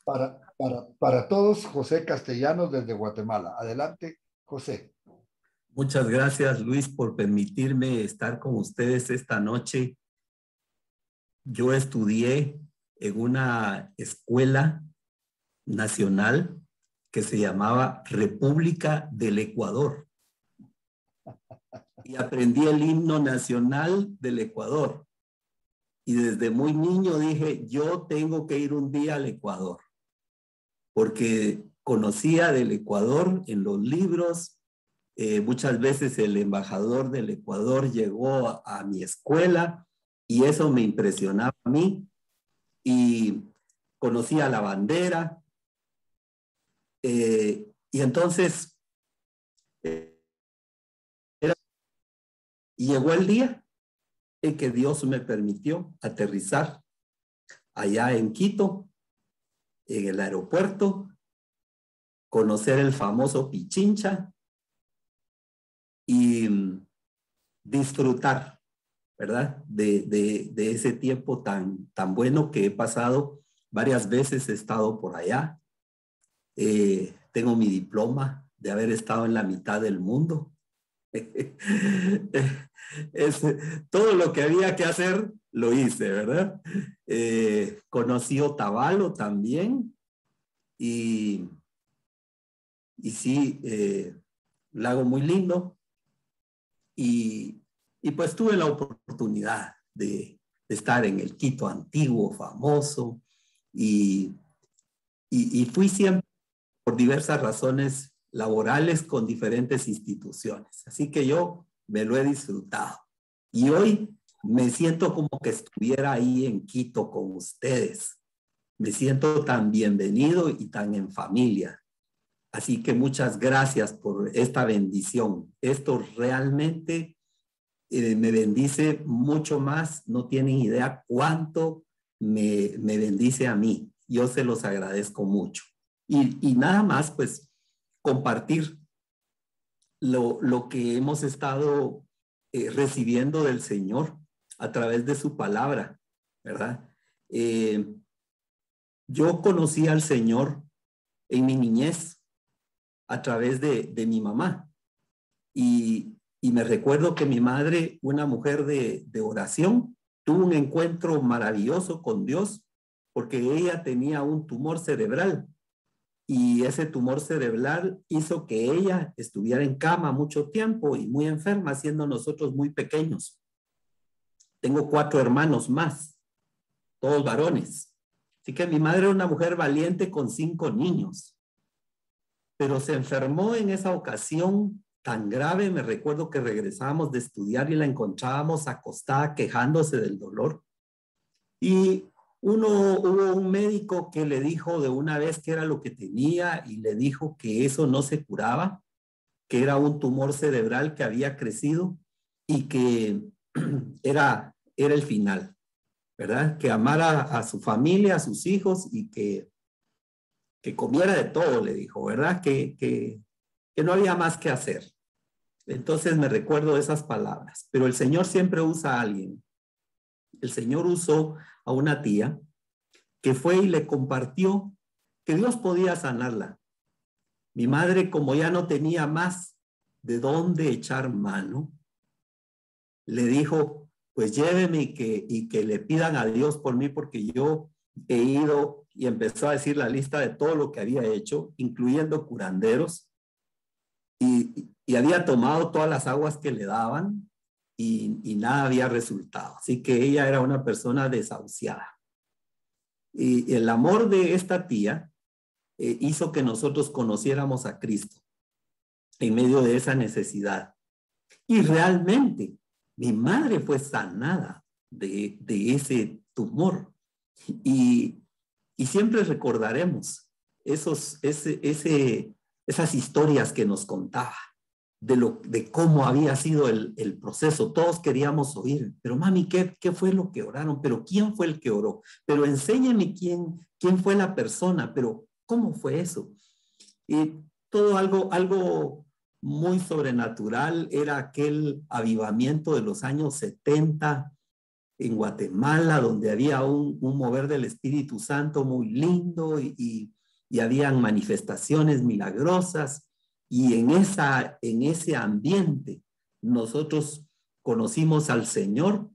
Para todos, José Castellanos desde Guatemala. Adelante, José. Muchas gracias, Luis, por permitirme estar con ustedes esta noche. Yo estudié en una escuela nacional que se llamaba República del Ecuador y aprendí el himno nacional del Ecuador. Y desde muy niño dije, yo tengo que ir un día al Ecuador, porque conocía del Ecuador en los libros. Muchas veces el embajador del Ecuador llegó a mi escuela y eso me impresionaba a mí. Y conocía la bandera. Y entonces llegó el día en que Dios me permitió aterrizar allá en Quito, en el aeropuerto, conocer el famoso Pichincha y disfrutar, ¿verdad? De ese tiempo tan bueno que he pasado. Varias veces he estado por allá. Tengo mi diploma de haber estado en la mitad del mundo. Es, todo lo que había que hacer lo hice, ¿verdad? Conocí Otavalo también y sí, un lago muy lindo y pues tuve la oportunidad de estar en el Quito antiguo, famoso y fui siempre por diversas razones laborales con diferentes instituciones. Así que yo me lo he disfrutado. Y hoy me siento como que estuviera ahí en Quito con ustedes. Me siento tan bienvenido y tan en familia. Así que muchas gracias por esta bendición. Esto realmente me bendice mucho más. No tienen idea cuánto me bendice a mí. Yo se los agradezco mucho. Y nada más, pues, compartir lo que hemos estado recibiendo del Señor a través de su palabra, ¿verdad? Yo conocí al Señor en mi niñez a través de mi mamá y me recuerdo que mi madre, una mujer de oración, tuvo un encuentro maravilloso con Dios porque ella tenía un tumor cerebral y ese tumor cerebral hizo que ella estuviera en cama mucho tiempo y muy enferma, siendo nosotros muy pequeños. Tengo 4 hermanos más, todos varones. Así que mi madre era una mujer valiente con 5 niños, pero se enfermó en esa ocasión tan grave. Me recuerdo que regresábamos de estudiar y la encontrábamos acostada quejándose del dolor. Y hubo un médico que le dijo de una vez qué era lo que tenía y le dijo que eso no se curaba, que era un tumor cerebral que había crecido y que era el final, ¿verdad? Que amara a su familia, a sus hijos y que comiera de todo, le dijo, ¿verdad? Que no había más que hacer. Entonces me recuerdo esas palabras, pero el Señor siempre usa a alguien. El Señor usó a una tía que fue y le compartió que Dios podía sanarla. Mi madre, como ya no tenía más de dónde echar mano, le dijo, pues lléveme y que le pidan a Dios por mí porque yo he ido, y empezó a decir la lista de todo lo que había hecho, incluyendo curanderos, y había tomado todas las aguas que le daban y nada había resultado. Así que ella era una persona desahuciada. Y el amor de esta tía hizo que nosotros conociéramos a Cristo en medio de esa necesidad. Y realmente mi madre fue sanada de ese tumor. Y siempre recordaremos esas historias que nos contaba de cómo había sido el proceso. Todos queríamos oír, pero mami, ¿qué fue lo que oraron? ¿Pero quién fue el que oró? Pero enséñeme quién fue la persona, pero ¿cómo fue eso? Y todo algo muy sobrenatural. Era aquel avivamiento de los años 70 en Guatemala, donde había un mover del Espíritu Santo muy lindo y habían manifestaciones milagrosas. Y en ese ambiente nosotros conocimos al Señor.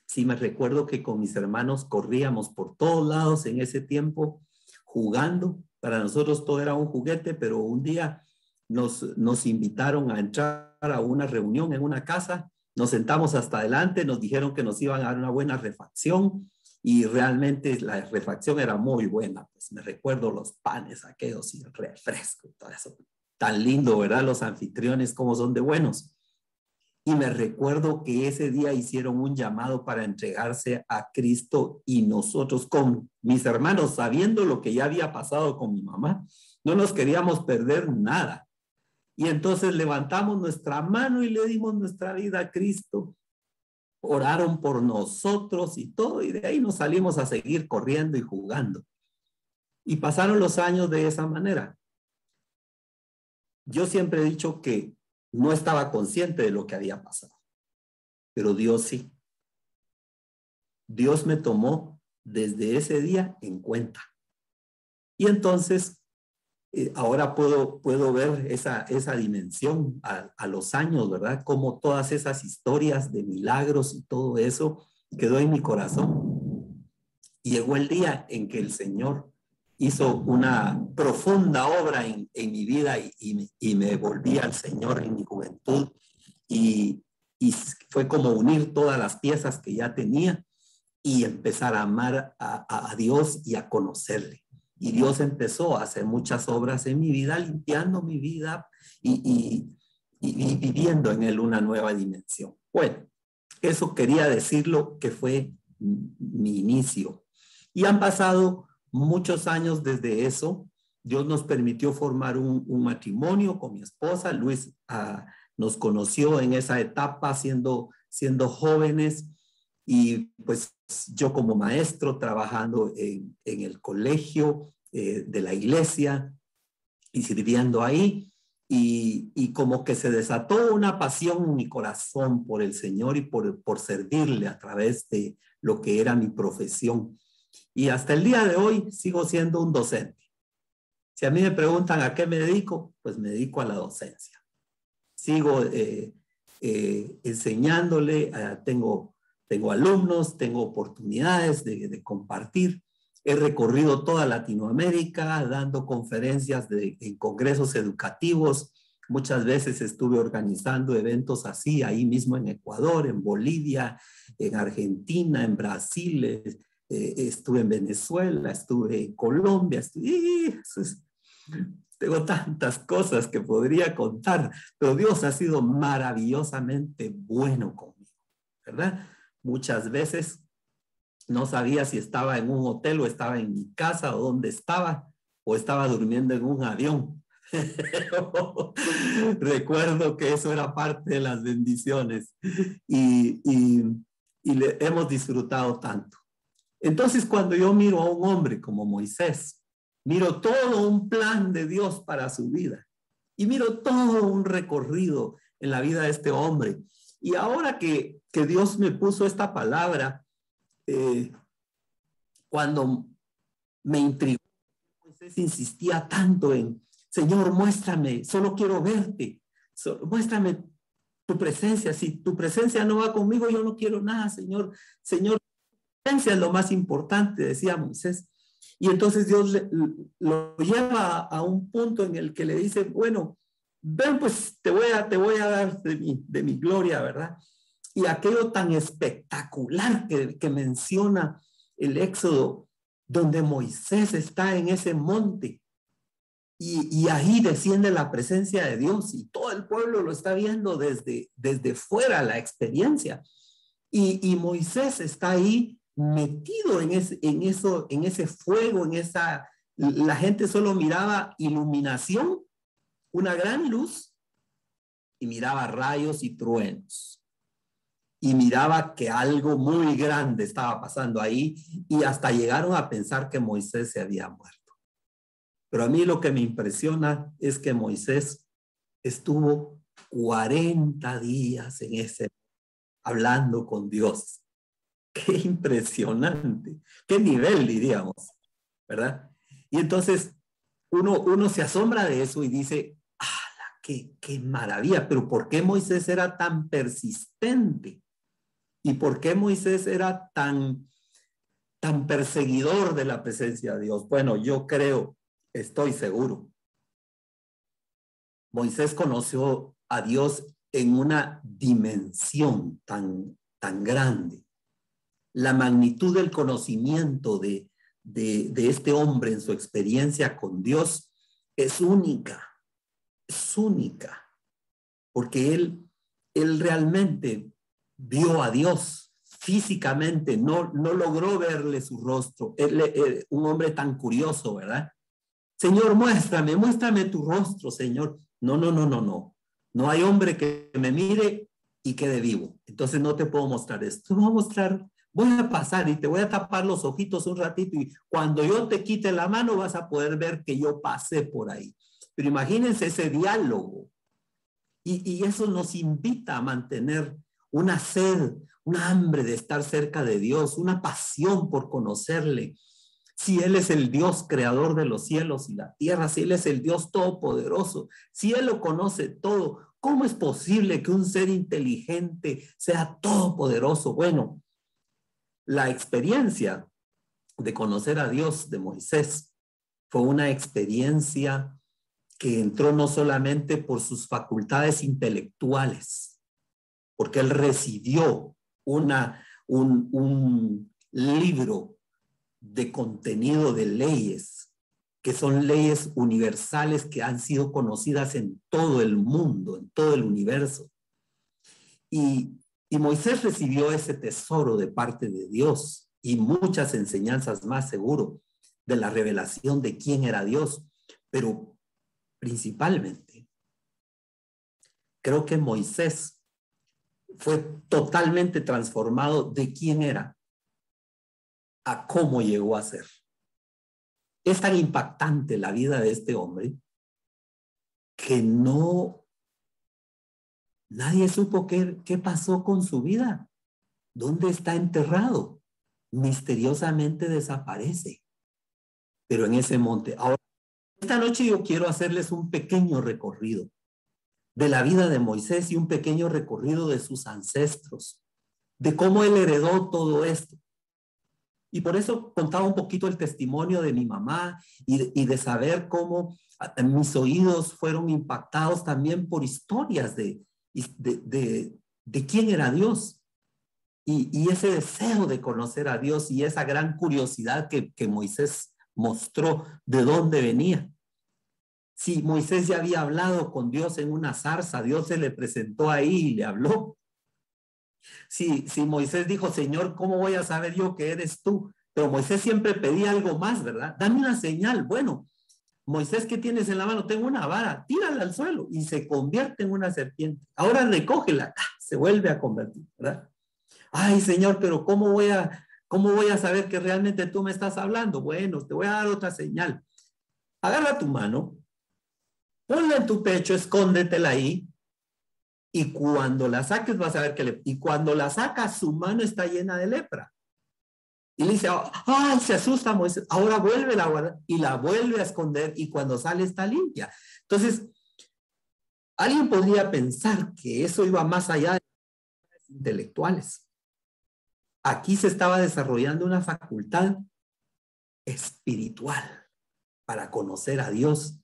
Sí, me recuerdo que con mis hermanos corríamos por todos lados en ese tiempo jugando. Para nosotros todo era un juguete, pero un día nos invitaron a entrar a una reunión en una casa. Nos sentamos hasta adelante, nos dijeron que nos iban a dar una buena refacción y realmente la refacción era muy buena. Pues me recuerdo los panes aquellos y el refresco y todo eso. Tan lindo, ¿verdad? Los anfitriones, cómo son de buenos. Y me recuerdo que ese día hicieron un llamado para entregarse a Cristo y nosotros con mis hermanos, sabiendo lo que ya había pasado con mi mamá, no nos queríamos perder nada. Y entonces levantamos nuestra mano y le dimos nuestra vida a Cristo. Oraron por nosotros y todo, y de ahí nos salimos a seguir corriendo y jugando. Y pasaron los años de esa manera. Yo siempre he dicho que no estaba consciente de lo que había pasado, pero Dios sí. Dios me tomó desde ese día en cuenta. Y entonces, ahora puedo ver esa dimensión a los años, ¿verdad? Como todas esas historias de milagros y todo eso quedó en mi corazón. Y llegó el día en que el Señor hizo una profunda obra en mi vida y me volví al Señor en mi juventud y fue como unir todas las piezas que ya tenía y empezar a amar a Dios y a conocerle. Y Dios empezó a hacer muchas obras en mi vida, limpiando mi vida y viviendo en él una nueva dimensión. Bueno, eso quería decirlo que fue mi inicio. Y han pasado muchos años desde eso. Dios nos permitió formar un matrimonio con mi esposa. Luis nos conoció en esa etapa siendo jóvenes y pues yo como maestro trabajando en el colegio de la iglesia y sirviendo ahí. Y como que se desató una pasión en mi corazón por el Señor y por servirle a través de lo que era mi profesión. Y hasta el día de hoy sigo siendo un docente. Si a mí me preguntan a qué me dedico, pues me dedico a la docencia. Sigo enseñándole, tengo alumnos, tengo oportunidades de compartir. He recorrido toda Latinoamérica dando conferencias en congresos educativos. Muchas veces estuve organizando eventos así, ahí mismo en Ecuador, en Bolivia, en Argentina, en Brasil, estuve en Venezuela, estuve en Colombia, tengo tantas cosas que podría contar, pero Dios ha sido maravillosamente bueno conmigo, ¿verdad? Muchas veces no sabía si estaba en un hotel o estaba en mi casa o dónde estaba, o estaba durmiendo en un avión. Recuerdo que eso era parte de las bendiciones y hemos disfrutado tanto. Entonces, cuando yo miro a un hombre como Moisés, miro todo un plan de Dios para su vida y miro todo un recorrido en la vida de este hombre. Y ahora que Dios me puso esta palabra, cuando me intrigó, Moisés insistía tanto en, Señor, muéstrame, solo quiero verte, muéstrame tu presencia. Si tu presencia no va conmigo, yo no quiero nada, Señor. Señor, tu presencia es lo más importante, decía Moisés. Y entonces Dios lo lleva a un punto en el que le dice, bueno, ven, pues te voy a dar de mi gloria, ¿verdad? Y aquello tan espectacular que menciona el Éxodo, donde Moisés está en ese monte y ahí desciende la presencia de Dios y todo el pueblo lo está viendo desde fuera la experiencia. Y Moisés está ahí metido en ese fuego, la gente solo miraba iluminación, una gran luz, y miraba rayos y truenos. Y miraba que algo muy grande estaba pasando ahí y hasta llegaron a pensar que Moisés se había muerto. Pero a mí lo que me impresiona es que Moisés estuvo 40 días hablando con Dios. Qué impresionante, qué nivel diríamos, ¿verdad? Y entonces uno se asombra de eso y dice, ¡ah, qué maravilla! Pero ¿por qué Moisés era tan persistente? ¿Y por qué Moisés era tan perseguidor de la presencia de Dios? Bueno, yo creo, estoy seguro, Moisés conoció a Dios en una dimensión tan grande. La magnitud del conocimiento de este hombre en su experiencia con Dios es única, porque él realmente vio a Dios físicamente, no logró verle su rostro. Un hombre tan curioso, ¿verdad? Señor, muéstrame tu rostro, Señor. No. No hay hombre que me mire y quede vivo. Entonces no te puedo mostrar esto. Te voy a mostrar, voy a pasar y te voy a tapar los ojitos un ratito y cuando yo te quite la mano vas a poder ver que yo pasé por ahí. Pero imagínense ese diálogo. Y eso nos invita a mantener una sed, una hambre de estar cerca de Dios, una pasión por conocerle. Si Él es el Dios creador de los cielos y la tierra, si Él es el Dios todopoderoso, si Él lo conoce todo, ¿cómo es posible que un ser inteligente sea todopoderoso? Bueno, la experiencia de conocer a Dios de Moisés fue una experiencia que entró no solamente por sus facultades intelectuales, porque él recibió un libro de contenido de leyes, que son leyes universales que han sido conocidas en todo el mundo, en todo el universo. Y Moisés recibió ese tesoro de parte de Dios y muchas enseñanzas más, seguro, de la revelación de quién era Dios. Pero principalmente, creo que Moisés fue totalmente transformado de quién era a cómo llegó a ser. Es tan impactante la vida de este hombre que nadie supo qué pasó con su vida. ¿Dónde está enterrado? Misteriosamente desaparece. Pero en ese monte. Ahora, esta noche yo quiero hacerles un pequeño recorrido de la vida de Moisés y un pequeño recorrido de sus ancestros, de cómo él heredó todo esto. Y por eso contaba un poquito el testimonio de mi mamá y de saber cómo mis oídos fueron impactados también por historias de quién era Dios. Y ese deseo de conocer a Dios y esa gran curiosidad que Moisés mostró de dónde venía. Si Moisés ya había hablado con Dios en una zarza, Dios se le presentó ahí y le habló. Si Moisés dijo, Señor, ¿cómo voy a saber yo que eres tú? Pero Moisés siempre pedía algo más, ¿verdad? Dame una señal. Bueno, Moisés, ¿qué tienes en la mano? Tengo una vara, tírala al suelo y se convierte en una serpiente. Ahora recógela, se vuelve a convertir, ¿verdad? Ay, Señor, pero ¿cómo voy a saber que realmente tú me estás hablando? Bueno, te voy a dar otra señal. Agarra tu mano, ponla en tu pecho, escóndetela ahí. Y cuando la saques vas a ver y cuando la sacas su mano está llena de lepra. Y le dice, ¡ay! Se asusta Moisés. Ahora vuelve a guardar y la vuelve a esconder y cuando sale está limpia. Entonces, alguien podría pensar que eso iba más allá de las intelectuales. Aquí se estaba desarrollando una facultad espiritual para conocer a Dios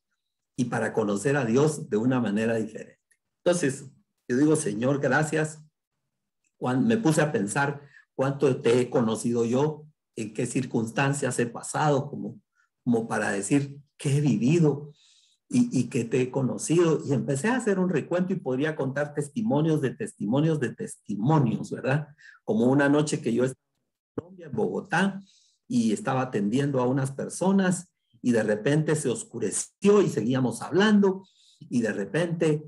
y para conocer a Dios de una manera diferente. Entonces, yo digo, Señor, gracias. Cuando me puse a pensar cuánto te he conocido yo, en qué circunstancias he pasado, como para decir qué he vivido y que te he conocido. Y empecé a hacer un recuento y podría contar testimonios de testimonios de testimonios, ¿verdad? Como una noche que yo estaba en Colombia, en Bogotá, y estaba atendiendo a unas personas y de repente se oscureció y seguíamos hablando y de repente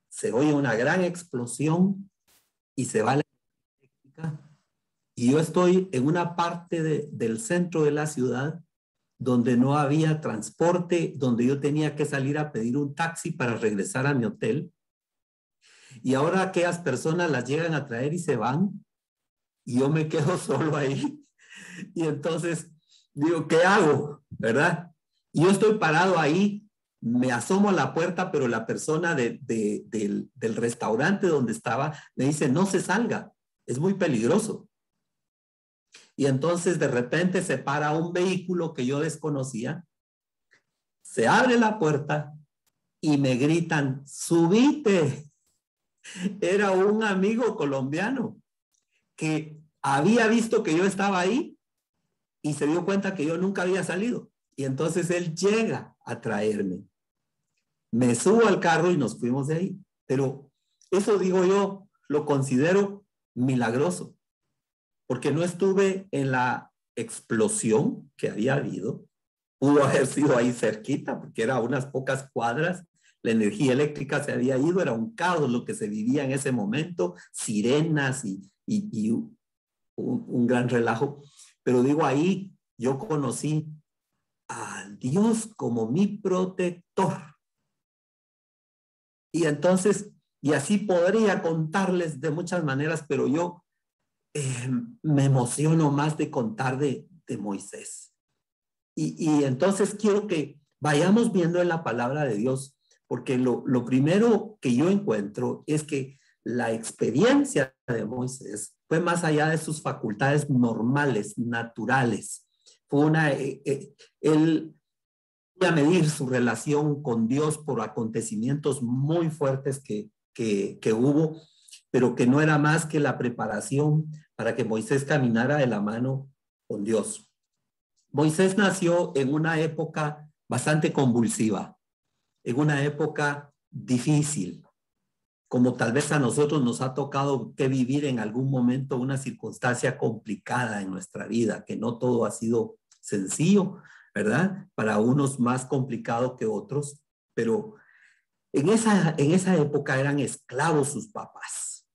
se oye una gran explosión y se va la eléctrica. Y yo estoy en una parte del centro de la ciudad donde no había transporte, donde yo tenía que salir a pedir un taxi para regresar a mi hotel. Y ahora aquellas personas las llegan a traer y se van. y yo me quedo solo ahí. Y entonces digo, ¿qué hago? ¿Verdad? Y yo estoy parado ahí, me asomo a la puerta, pero la persona del restaurante donde estaba me dice, no se salga, es muy peligroso. Y entonces de repente se para un vehículo que yo desconocía, se abre la puerta y me gritan, subite. Era un amigo colombiano que había visto que yo estaba ahí y se dio cuenta que yo nunca había salido. Y entonces él llega a traerme. Me subo al carro y nos fuimos de ahí. Pero eso, digo yo, lo considero milagroso, porque no estuve en la explosión que había habido. Pudo haber sido ahí cerquita, porque era unas pocas cuadras. La energía eléctrica se había ido, era un caos lo que se vivía en ese momento, sirenas y un gran relajo. Pero digo, ahí yo conocí a Dios como mi protector. Y entonces, y así podría contarles de muchas maneras, pero yo me emociono más de contar de Moisés. Y entonces quiero que vayamos viendo en la palabra de Dios, porque lo primero que yo encuentro es que la experiencia de Moisés fue más allá de sus facultades normales, naturales. Fue él a medir su relación con Dios por acontecimientos muy fuertes que hubo, pero que no era más que la preparación para que Moisés caminara de la mano con Dios. Moisés nació en una época bastante convulsiva, en una época difícil, como tal vez a nosotros nos ha tocado que vivir en algún momento una circunstancia complicada en nuestra vida, que no todo ha sido sencillo, ¿verdad? Para unos más complicado que otros, pero en esa época eran esclavos sus papás.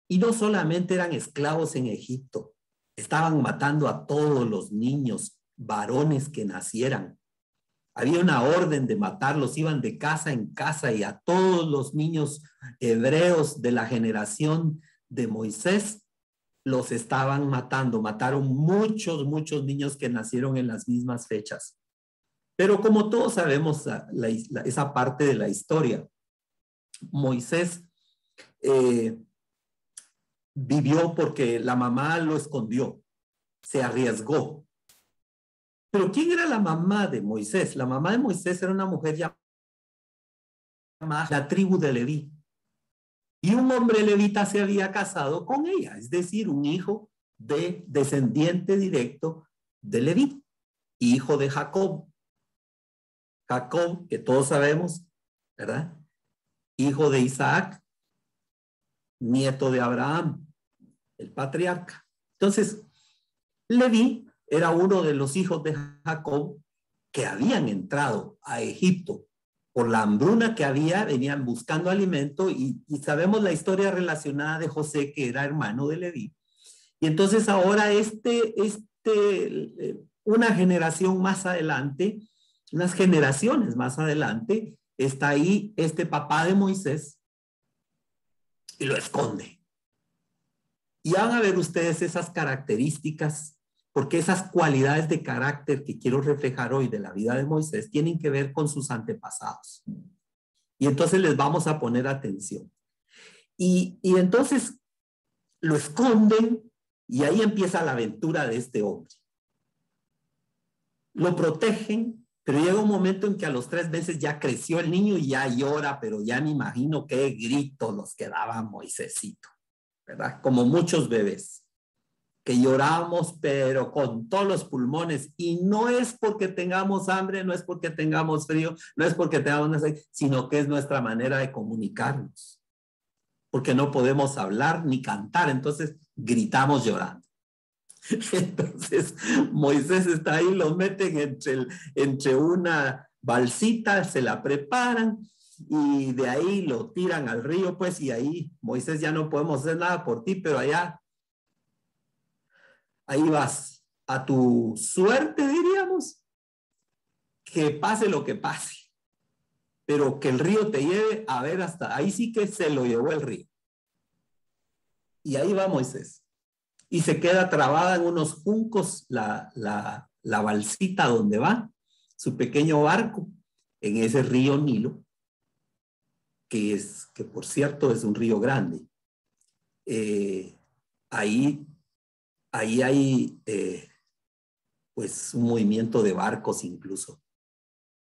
Y no solamente eran esclavos en Egipto, estaban matando a todos los niños varones que nacieran. Había una orden de matarlos, iban de casa en casa y a todos los niños hebreos de la generación de Moisés los estaban matando. Mataron muchos niños que nacieron en las mismas fechas. Pero como todos sabemos esa parte de la historia, Moisés vivió porque la mamá lo escondió, se arriesgó. Pero ¿quién era la mamá de Moisés? La mamá de Moisés era una mujer llamada la tribu de Leví. Y un hombre levita se había casado con ella, es decir, un hijo de descendiente directo de Leví, hijo de Jacob. Jacob, que todos sabemos, ¿verdad? Hijo de Isaac, nieto de Abraham, el patriarca. Entonces, Leví era uno de los hijos de Jacob que habían entrado a Egipto por la hambruna que había, venían buscando alimento y sabemos la historia relacionada de José, que era hermano de Leví. Y entonces ahora una generación más adelante, unas generaciones más adelante, está ahí este papá de Moisés y lo esconde. Y van a ver ustedes esas características, porque esas cualidades de carácter que quiero reflejar hoy de la vida de Moisés tienen que ver con sus antepasados. Y entonces les vamos a poner atención. Y entonces lo esconden y ahí empieza la aventura de este hombre. Lo protegen, pero llega un momento en que a los 3 meses ya creció el niño y ya llora, pero ya me imagino qué gritos los que daba Moisésito, ¿verdad? Como muchos bebés que lloramos, pero con todos los pulmones, y no es porque tengamos hambre, no es porque tengamos frío, no es porque tengamos sino que es nuestra manera de comunicarnos, porque no podemos hablar ni cantar, entonces gritamos llorando. Entonces Moisés está ahí, lo meten entre una balsita, se la preparan y de ahí lo tiran al río, pues, y ahí Moisés, ya no podemos hacer nada por ti, pero ahí vas a tu suerte, diríamos, que pase lo que pase, pero que el río te lleve a ver hasta ahí. Sí que se lo llevó el río. Y ahí va Moisés. y se queda trabada en unos juncos la balsita donde va, su pequeño barco, en ese río Nilo, que por cierto es un río grande. Ahí hay pues un movimiento de barcos incluso,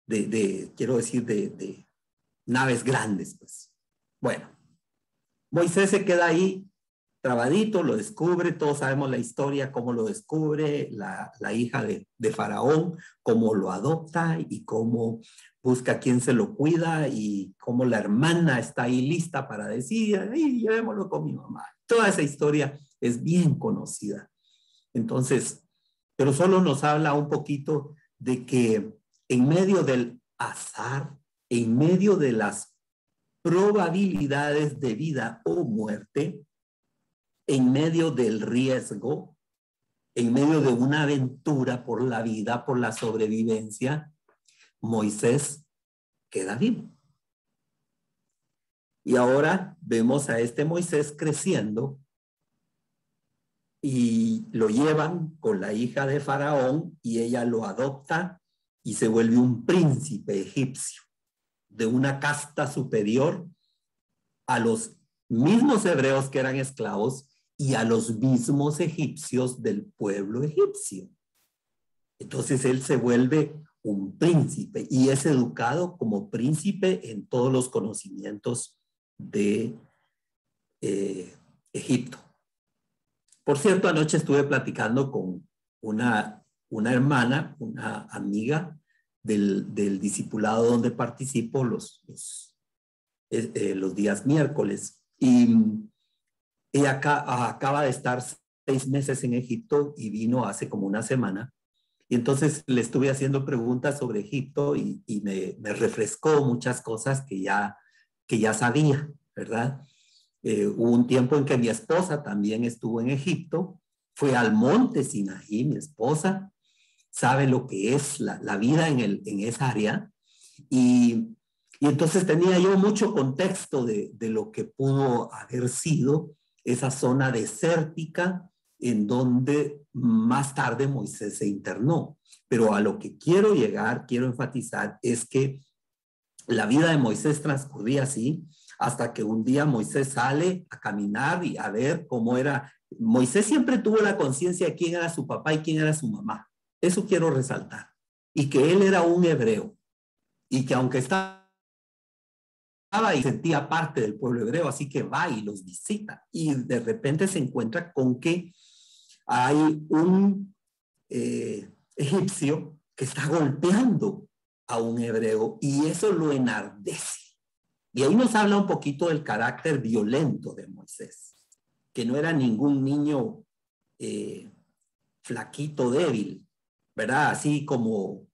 quiero decir, de naves grandes, pues. Bueno, Moisés se queda ahí trabadito, lo descubre, todos sabemos la historia, cómo lo descubre la hija de Faraón, cómo lo adopta y cómo busca a quien se lo cuida y cómo la hermana está ahí lista para decir, ay, llevémoslo con mi mamá. Toda esa historia es bien conocida. Entonces, pero solo nos habla un poquito de que en medio del azar, en medio de las probabilidades de vida o muerte, en medio del riesgo, en medio de una aventura por la vida, por la sobrevivencia, Moisés queda vivo. Y ahora vemos a este Moisés creciendo y lo llevan con la hija de Faraón y ella lo adopta y se vuelve un príncipe egipcio de una casta superior a los mismos hebreos que eran esclavos y a los mismos egipcios del pueblo egipcio. Entonces él se vuelve un príncipe y es educado como príncipe en todos los conocimientos de Egipto. Por cierto, anoche estuve platicando con una hermana, una amiga del discipulado donde participo los días miércoles. Y ella acaba de estar 6 meses en Egipto y vino hace como una semana. Y entonces le estuve haciendo preguntas sobre Egipto y me refrescó muchas cosas que ya sabía, ¿verdad? Hubo un tiempo en que mi esposa también estuvo en Egipto, fue al monte Sinaí, mi esposa, sabe lo que es la vida en esa área. Y entonces tenía yo mucho contexto de lo que pudo haber sido esa zona desértica en donde más tarde Moisés se internó. Pero a lo que quiero llegar, quiero enfatizar, es que la vida de Moisés transcurría así hasta que un día Moisés sale a caminar y a ver cómo era. Moisés siempre tuvo la conciencia de quién era su papá y quién era su mamá. Eso quiero resaltar. Y que él era un hebreo. Y que aunque estaba y sentía parte del pueblo hebreo, así que va y los visita. Y de repente se encuentra con que hay un egipcio que está golpeando a un hebreo y eso lo enardece. Y ahí nos habla un poquito del carácter violento de Moisés, que no era ningún niño flaquito, débil, ¿verdad? Así como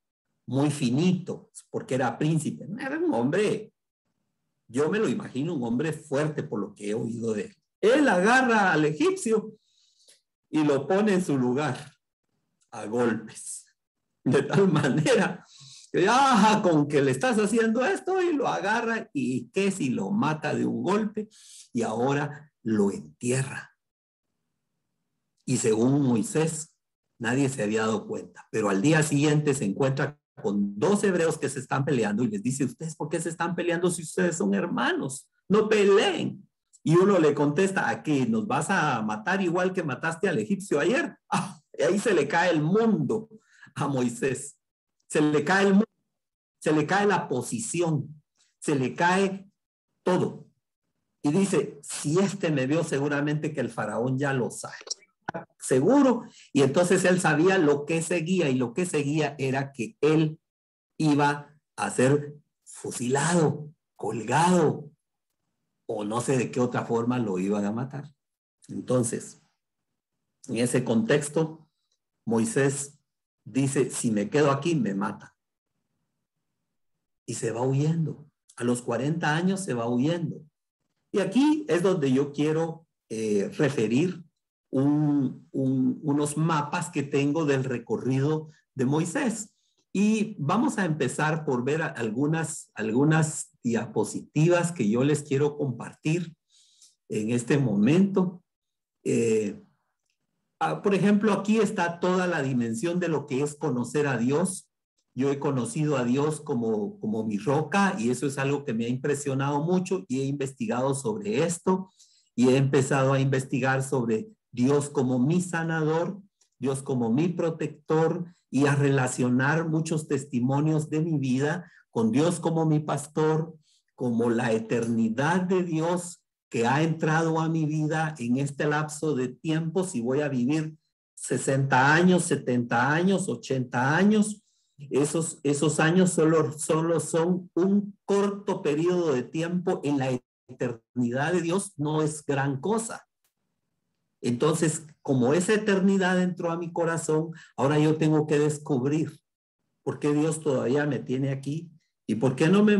muy finito, porque era príncipe. Era un hombre, yo me lo imagino, un hombre fuerte por lo que he oído de él. Él agarra al egipcio y lo pone en su lugar a golpes, de tal manera que con que le estás haciendo esto, y lo agarra y que si lo mata de un golpe y ahora lo entierra. Y según Moisés, nadie se había dado cuenta, pero al día siguiente se encuentra con 2 hebreos que se están peleando y les dice: ¿ustedes por qué se están peleando si ustedes son hermanos? No peleen. Y uno le contesta: ¿a qué? ¿Nos vas a matar igual que mataste al egipcio ayer? Y ahí se le cae el mundo a Moisés. Se le cae el mundo, se le cae la posición, se le cae todo. Y dice: si este me vio, seguramente que el faraón ya lo sabe. Seguro. Y entonces él sabía lo que seguía, y lo que seguía era que él iba a ser fusilado, colgado, o no sé de qué otra forma lo iban a matar. Entonces, en ese contexto, Moisés dice: si me quedo aquí, me mata. Y se va huyendo. A los 40 años se va huyendo. Y aquí es donde yo quiero referir unos mapas que tengo del recorrido de Moisés. Y vamos a empezar por ver algunas diapositivas que yo les quiero compartir en este momento. Por ejemplo, aquí está toda la dimensión de lo que es conocer a Dios. Yo he conocido a Dios como mi roca y eso es algo que me ha impresionado mucho y he investigado sobre esto y he empezado a investigar sobre Dios como mi sanador, Dios como mi protector y a relacionar muchos testimonios de mi vida con Dios como mi pastor, como la eternidad de Dios que ha entrado a mi vida en este lapso de tiempo, si voy a vivir 60 años, 70 años, 80 años, esos años solo son un corto periodo de tiempo en la eternidad de Dios, no es gran cosa. Entonces, como esa eternidad entró a mi corazón, ahora yo tengo que descubrir por qué Dios todavía me tiene aquí y por qué no me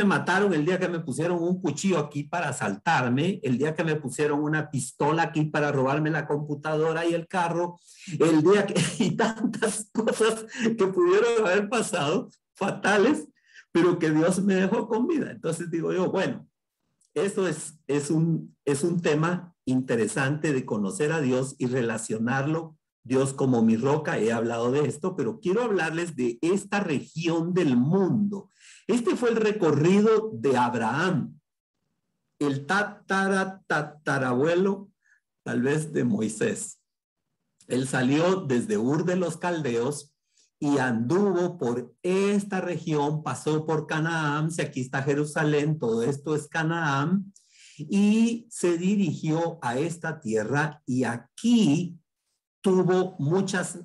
mataron el día que me pusieron un cuchillo aquí para asaltarme, el día que me pusieron una pistola aquí para robarme la computadora y el carro, el día que y tantas cosas que pudieron haber pasado, fatales, pero que Dios me dejó con vida. Entonces digo yo, bueno, eso es un tema interesante de conocer a Dios y relacionarlo, Dios como mi roca. He hablado de esto, pero quiero hablarles de esta región del mundo. Este fue el recorrido de Abraham, el tatarabuelo, tal vez de Moisés. Él salió desde Ur de los Caldeos y anduvo por esta región, pasó por Canaán, si aquí está Jerusalén, todo esto es Canaán, y se dirigió a esta tierra y aquí tuvo muchos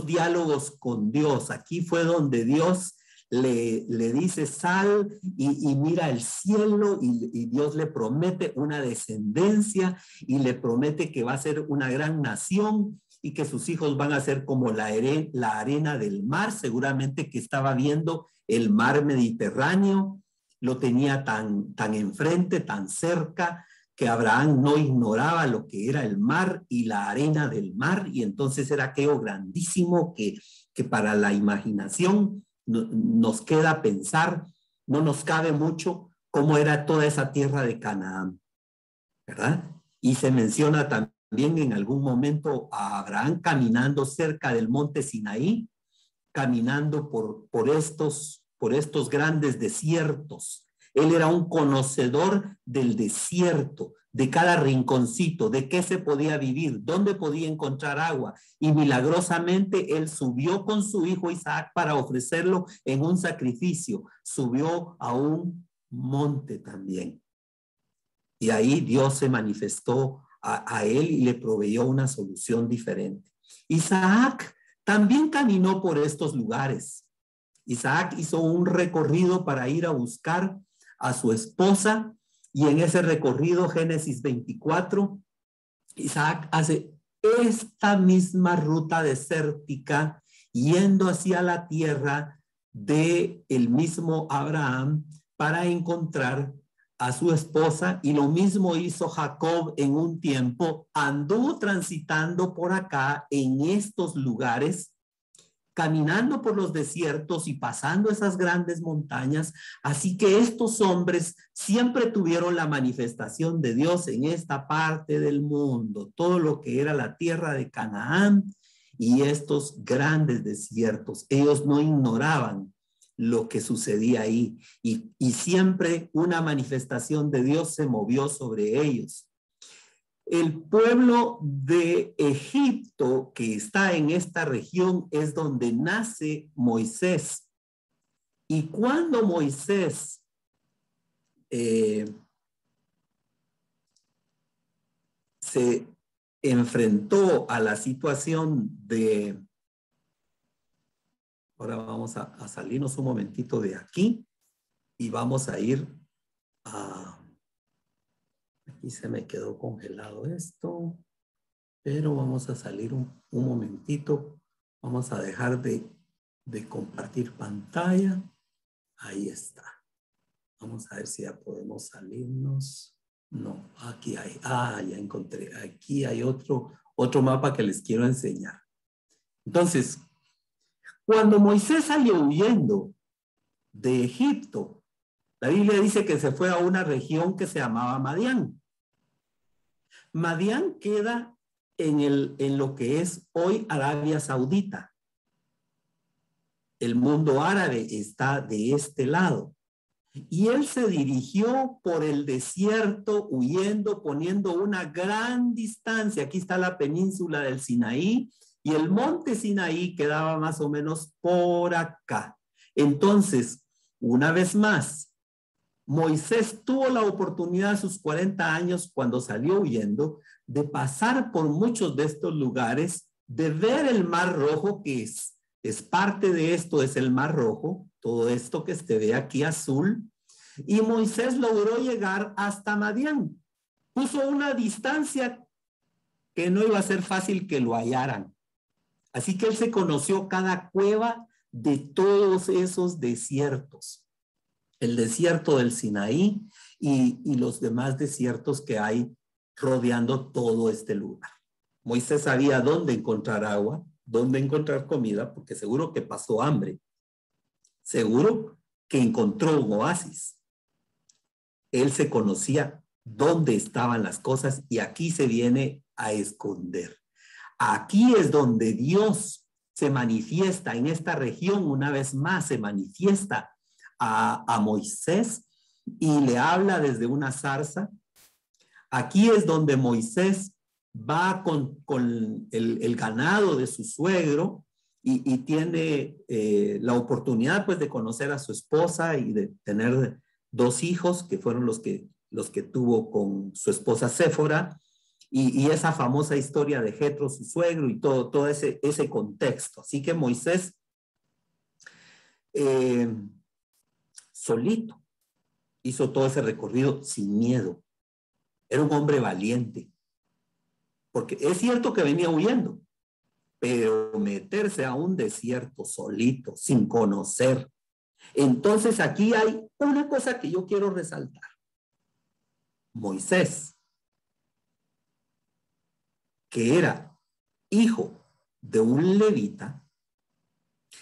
diálogos con Dios. Aquí fue donde Dios le dice sal y mira el cielo y Dios le promete una descendencia y le promete que va a ser una gran nación y que sus hijos van a ser como la arena del mar. Seguramente que estaba viendo el mar Mediterráneo, lo tenía tan enfrente, tan cerca, que Abraham no ignoraba lo que era el mar y la arena del mar, y entonces era aquello grandísimo que para la imaginación nos queda pensar, no nos cabe mucho cómo era toda esa tierra de Canaán, ¿verdad? Y se menciona también en algún momento a Abraham caminando cerca del monte Sinaí, caminando por estos grandes desiertos. Él era un conocedor del desierto, de cada rinconcito, de qué se podía vivir, dónde podía encontrar agua. Y milagrosamente él subió con su hijo Isaac para ofrecerlo en un sacrificio. Subió a un monte también. Y ahí Dios se manifestó a él y le proveyó una solución diferente. Isaac también caminó por estos lugares. Isaac hizo un recorrido para ir a buscar a su esposa y en ese recorrido, Génesis 24, Isaac hace esta misma ruta desértica yendo hacia la tierra de el mismo Abraham para encontrar a su esposa, y lo mismo hizo Jacob en un tiempo, anduvo transitando por acá en estos lugares, caminando por los desiertos y pasando esas grandes montañas. Así que estos hombres siempre tuvieron la manifestación de Dios en esta parte del mundo, todo lo que era la tierra de Canaán y estos grandes desiertos. Ellos no ignoraban lo que sucedía ahí y siempre una manifestación de Dios se movió sobre ellos. El pueblo de Egipto que está en esta región es donde nace Moisés. Y cuando Moisés se enfrentó a la situación de... Ahora vamos a salirnos un momentito de aquí y vamos a ir a... Aquí se me quedó congelado esto, pero vamos a salir un momentito. Vamos a dejar de compartir pantalla. Ahí está. Vamos a ver si ya podemos salirnos. No, aquí hay. Ya encontré. Aquí hay otro mapa que les quiero enseñar. Entonces, cuando Moisés salió huyendo de Egipto, la Biblia dice que se fue a una región que se llamaba Madián. Madián queda en lo que es hoy Arabia Saudita. El mundo árabe está de este lado. Y él se dirigió por el desierto, huyendo, poniendo una gran distancia. Aquí está la península del Sinaí y el monte Sinaí quedaba más o menos por acá. Entonces, una vez más, Moisés tuvo la oportunidad a sus 40 años, cuando salió huyendo, de pasar por muchos de estos lugares, de ver el Mar Rojo, que es parte de esto, es el Mar Rojo, todo esto que se ve aquí azul, y Moisés logró llegar hasta Madián. Puso una distancia que no iba a ser fácil que lo hallaran. Así que él se conoció cada cueva de todos esos desiertos. El desierto del Sinaí y los demás desiertos que hay rodeando todo este lugar. Moisés sabía dónde encontrar agua, dónde encontrar comida, porque seguro que pasó hambre. Seguro que encontró un oasis. Él se conocía dónde estaban las cosas y aquí se viene a esconder. Aquí es donde Dios se manifiesta en esta región, una vez más se manifiesta a Moisés y le habla desde una zarza. Aquí es donde Moisés va con el ganado de su suegro y tiene la oportunidad pues de conocer a su esposa y de tener 2 hijos que fueron los que tuvo con su esposa Séfora y esa famosa historia de Jetro, su suegro y todo ese contexto. Así que Moisés solito hizo todo ese recorrido sin miedo. Era un hombre valiente, porque es cierto que venía huyendo, pero meterse a un desierto solito, sin conocer. Entonces aquí hay una cosa que yo quiero resaltar. Moisés, que era hijo de un levita,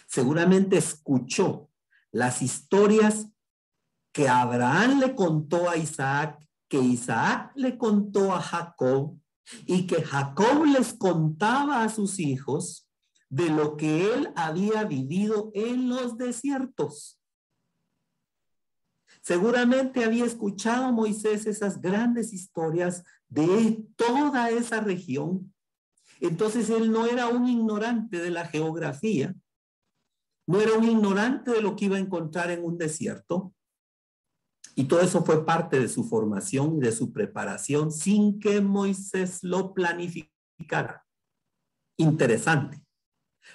seguramente escuchó las historias que Abraham le contó a Isaac, que Isaac le contó a Jacob y que Jacob les contaba a sus hijos de lo que él había vivido en los desiertos. Seguramente había escuchado Moisés esas grandes historias de toda esa región. Entonces él no era un ignorante de la geografía, no era un ignorante de lo que iba a encontrar en un desierto. Y todo eso fue parte de su formación y de su preparación sin que Moisés lo planificara. Interesante,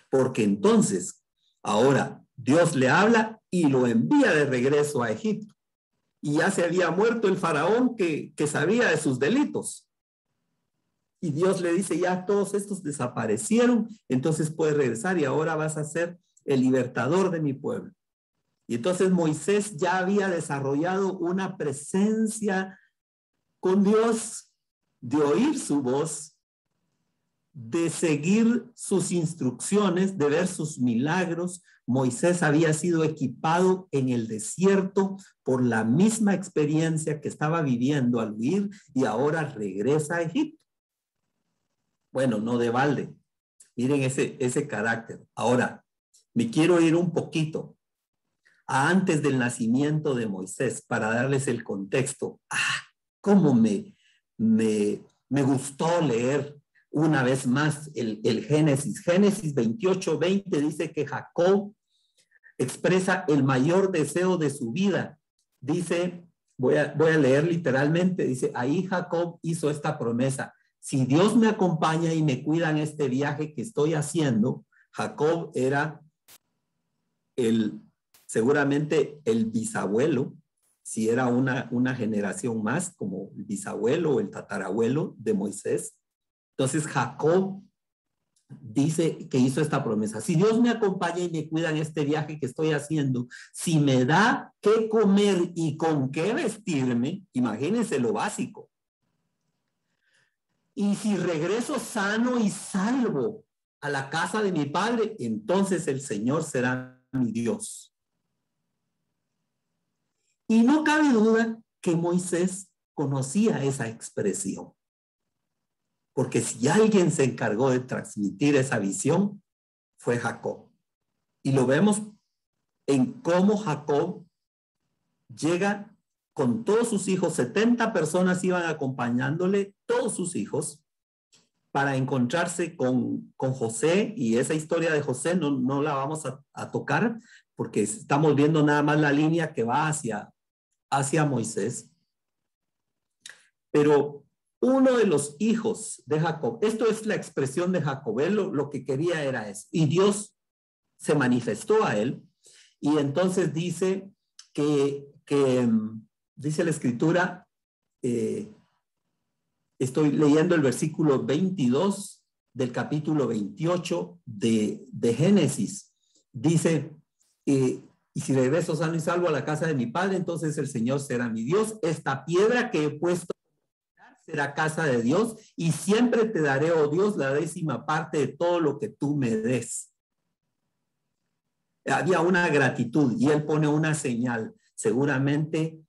porque entonces ahora Dios le habla y lo envía de regreso a Egipto. Y ya se había muerto el faraón que sabía de sus delitos. Y Dios le dice, ya todos estos desaparecieron, entonces puedes regresar y ahora vas a ser el libertador de mi pueblo. Y entonces Moisés ya había desarrollado una presencia con Dios, de oír su voz, de seguir sus instrucciones, de ver sus milagros. Moisés había sido equipado en el desierto por la misma experiencia que estaba viviendo al huir y ahora regresa a Egipto. Bueno, no de balde. Miren ese carácter. Ahora, me quiero ir un poquito antes del nacimiento de Moisés para darles el contexto. Cómo me gustó leer una vez más el Génesis. Génesis 28:20 dice que Jacob expresa el mayor deseo de su vida. Dice, voy a leer literalmente, dice, ahí Jacob hizo esta promesa: si Dios me acompaña y me cuida en este viaje que estoy haciendo. Jacob era seguramente el bisabuelo, si era una generación más, como el bisabuelo o el tatarabuelo de Moisés. Entonces Jacob dice que hizo esta promesa: si Dios me acompaña y me cuida en este viaje que estoy haciendo, si me da qué comer y con qué vestirme, imagínense lo básico, y si regreso sano y salvo a la casa de mi padre, entonces el Señor será mi Dios. Y no cabe duda que Moisés conocía esa expresión. porque si alguien se encargó de transmitir esa visión, fue Jacob. Y lo vemos en cómo Jacob llega con todos sus hijos, 70 personas iban acompañándole, todos sus hijos, para encontrarse con José, y esa historia de José no la vamos a tocar, porque estamos viendo nada más la línea que va hacia Moisés. Pero uno de los hijos de Jacob, esto es la expresión de Jacob, él lo que quería era eso, y Dios se manifestó a él, y entonces dice que dice la escritura, estoy leyendo el versículo 22 del capítulo 28 de Génesis, dice, y si regreso sano y salvo a la casa de mi padre, entonces el Señor será mi Dios, esta piedra que he puesto será casa de Dios, y siempre te daré, oh Dios, la 10ª parte de todo lo que tú me des. Había una gratitud, y él pone una señal. Seguramente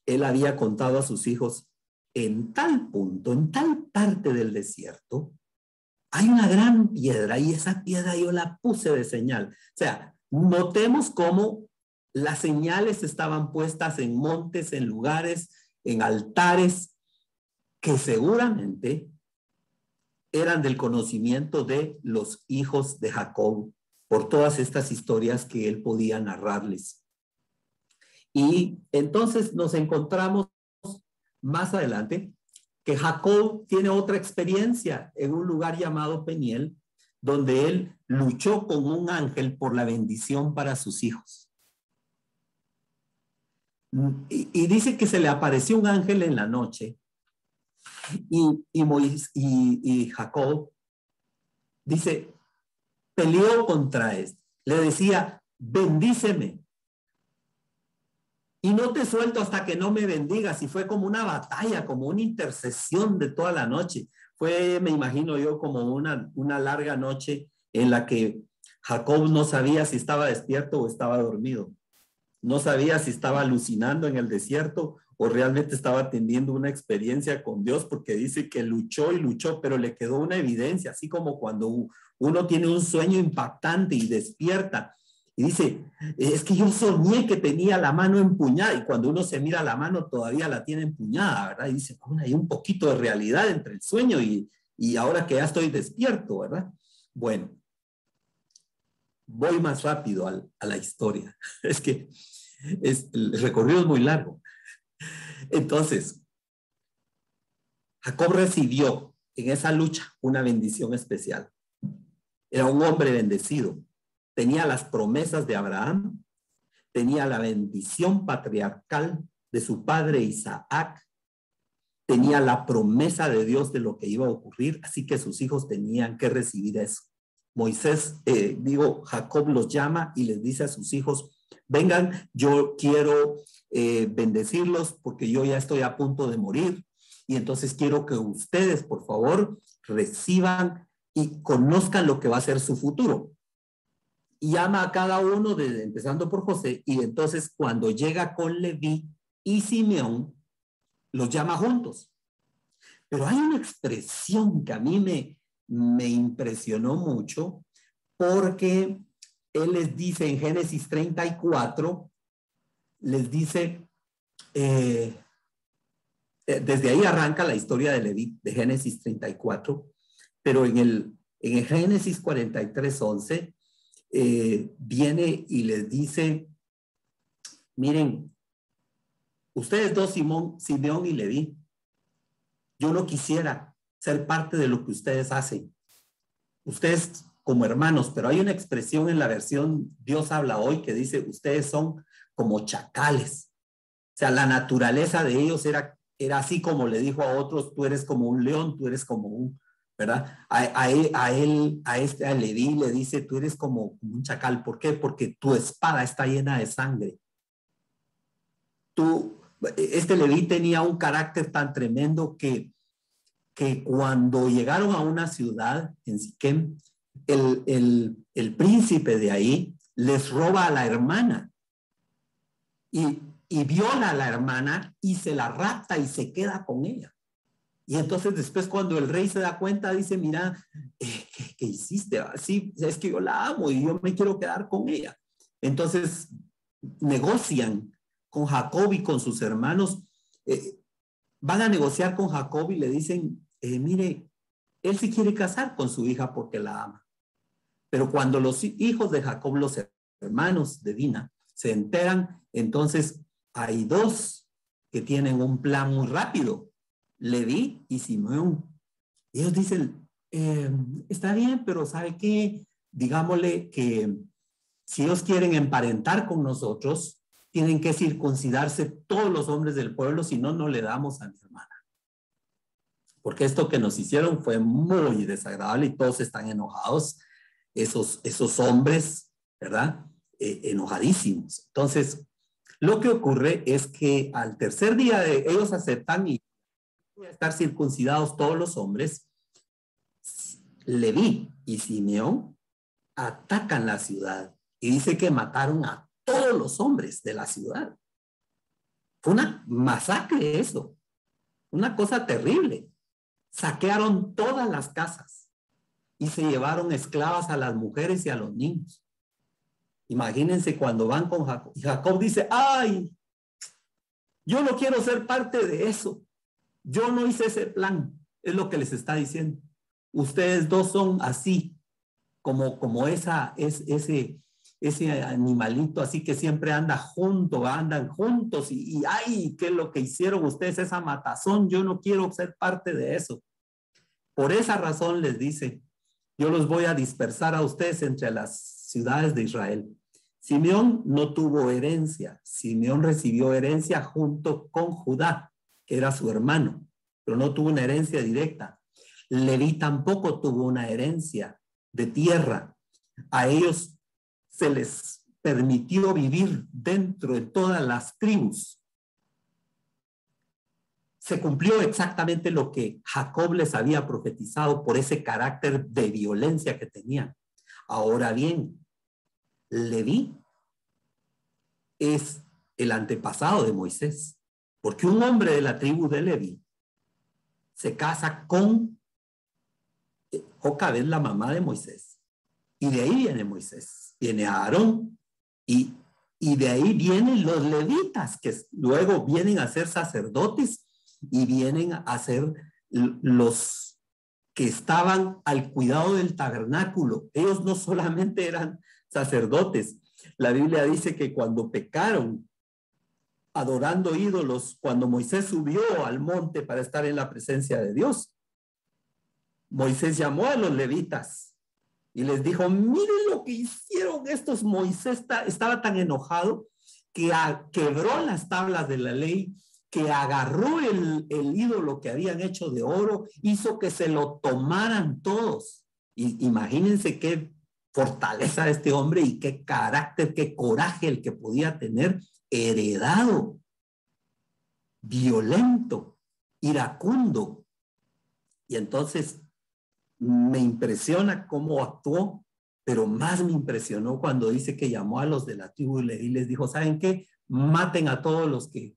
él había contado a sus hijos, en tal punto, en tal parte del desierto, hay una gran piedra, y esa piedra yo la puse de señal. O sea, notemos cómo las señales estaban puestas en montes, en lugares, en altares, que seguramente eran del conocimiento de los hijos de Jacob, por todas estas historias que él podía narrarles. Y entonces nos encontramos más adelante que Jacob tiene otra experiencia en un lugar llamado Peniel, donde él luchó con un ángel por la bendición para sus hijos. Y dice que se le apareció un ángel en la noche, y Jacob dice, peleó contra él, le decía, bendíceme, y no te suelto hasta que no me bendigas. Y fue como una batalla, como una intercesión de toda la noche. Fue, me imagino yo, como una larga noche en la que Jacob no sabía si estaba despierto o estaba dormido. No sabía si estaba alucinando en el desierto o realmente estaba teniendo una experiencia con Dios, porque dice que luchó y luchó, pero le quedó una evidencia, así como cuando uno tiene un sueño impactante y despierta y dice, es que yo soñé que tenía la mano empuñada, y cuando uno se mira la mano todavía la tiene empuñada, ¿verdad? Y dice, bueno, hay un poquito de realidad entre el sueño y ahora que ya estoy despierto, ¿verdad? Bueno, voy más rápido a la historia. Es que el recorrido es muy largo. Entonces, Jacob recibió en esa lucha una bendición especial. Era un hombre bendecido. Tenía las promesas de Abraham, tenía la bendición patriarcal de su padre Isaac, tenía la promesa de Dios de lo que iba a ocurrir, así que sus hijos tenían que recibir eso. Jacob los llama y les dice a sus hijos, vengan, yo quiero bendecirlos porque yo ya estoy a punto de morir, y entonces quiero que ustedes, por favor, reciban y conozcan lo que va a ser su futuro. Y llama a cada uno, empezando por José, y entonces cuando llega con Leví y Simeón, los llama juntos. Pero hay una expresión que a mí me impresionó mucho, porque él les dice en Génesis 34, les dice, desde ahí arranca la historia de Leví, de Génesis 34, pero en el Génesis 43:11, viene y les dice, miren, ustedes dos, Simeón y Leví, yo no quisiera ser parte de lo que ustedes hacen, ustedes como hermanos, pero hay una expresión en la versión Dios habla hoy que dice, ustedes son como chacales. O sea, la naturaleza de ellos era así como le dijo a otros, tú eres como un león, tú eres como un, ¿verdad? A Leví le dice, tú eres como un chacal. ¿Por qué? Porque tu espada está llena de sangre. Este Leví tenía un carácter tan tremendo que cuando llegaron a una ciudad en Siquem, el príncipe de ahí les roba a la hermana y viola a la hermana y se la rapta y se queda con ella. Y entonces después cuando el rey se da cuenta, dice, mira, ¿qué hiciste? Sí, es que yo la amo y yo me quiero quedar con ella. Entonces negocian con Jacob y con sus hermanos. Van a negociar con Jacob y le dicen, mire, él sí quiere casar con su hija porque la ama. Pero cuando los hijos de Jacob, los hermanos de Dina, se enteran, entonces hay dos que tienen un plan muy rápido, Leví y Simeón. Ellos dicen, está bien, pero ¿sabe qué? Digámosle que si ellos quieren emparentar con nosotros, tienen que circuncidarse todos los hombres del pueblo, si no, no le damos a mi hermana. Porque esto que nos hicieron fue muy desagradable y todos están enojados, esos hombres, ¿verdad? Enojadísimos. Entonces, lo que ocurre es que al tercer día ellos aceptan y estar circuncidados todos los hombres, Leví y Simeón atacan la ciudad y dice que mataron a todos los hombres de la ciudad. Fue una masacre eso, una cosa terrible. Saquearon todas las casas y se llevaron esclavas a las mujeres y a los niños. Imagínense cuando van con Jacob. Y Jacob dice, ay, yo no quiero ser parte de eso. Yo no hice ese plan. Es lo que les está diciendo. Ustedes dos son así, como ese animalito así que siempre anda junto, andan juntos y ay, ¿qué es lo que hicieron ustedes? Esa matazón, yo no quiero ser parte de eso. Por esa razón les dice, yo los voy a dispersar a ustedes entre las ciudades de Israel. Simeón no tuvo herencia. Simeón recibió herencia junto con Judá, que era su hermano, pero no tuvo una herencia directa. Leví tampoco tuvo una herencia de tierra. A ellos se les permitió vivir dentro de todas las tribus. Se cumplió exactamente lo que Jacob les había profetizado por ese carácter de violencia que tenían. Ahora bien, Leví es el antepasado de Moisés, porque un hombre de la tribu de Leví se casa con Jocabed, la mamá de Moisés, y de ahí viene Moisés, viene Aarón, y de ahí vienen los levitas, que luego vienen a ser sacerdotes y vienen a ser los que estaban al cuidado del tabernáculo. Ellos no solamente eran sacerdotes. La Biblia dice que cuando pecaron adorando ídolos, cuando Moisés subió al monte para estar en la presencia de Dios, Moisés llamó a los levitas y les dijo, miren lo que hicieron estos. Moisés estaba tan enojado que quebró las tablas de la ley, que agarró el ídolo que habían hecho de oro, hizo que se lo tomaran todos. Y imagínense qué fortaleza de este hombre y qué carácter, qué coraje el que podía tener, heredado, violento, iracundo. Y entonces me impresiona cómo actuó, pero más me impresionó cuando dice que llamó a los de la tribu y les dijo, ¿saben qué? Maten a todos los que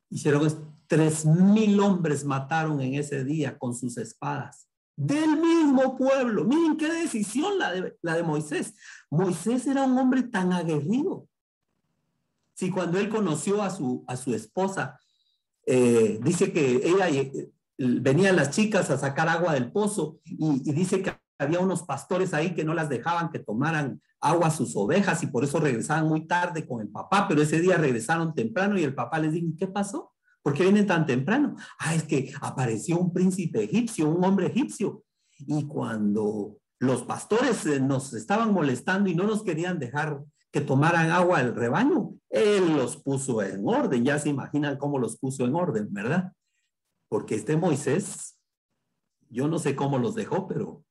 hicieron esto. 3,000 hombres mataron en ese día con sus espadas. Del mismo pueblo. Miren qué decisión la de Moisés. Moisés era un hombre tan aguerrido. Si cuando él conoció a su esposa, dice que ella venían las chicas a sacar agua del pozo y dice que había unos pastores ahí que no las dejaban que tomaran agua a sus ovejas y por eso regresaban muy tarde con el papá, pero ese día regresaron temprano y el papá les dijo, ¿qué pasó? ¿Por qué vienen tan temprano? Es que apareció un príncipe egipcio, un hombre egipcio. Y cuando los pastores nos estaban molestando y no nos querían dejar que tomaran agua al rebaño, él los puso en orden. Ya se imaginan cómo los puso en orden, ¿verdad? Porque este Moisés, yo no sé cómo los dejó, pero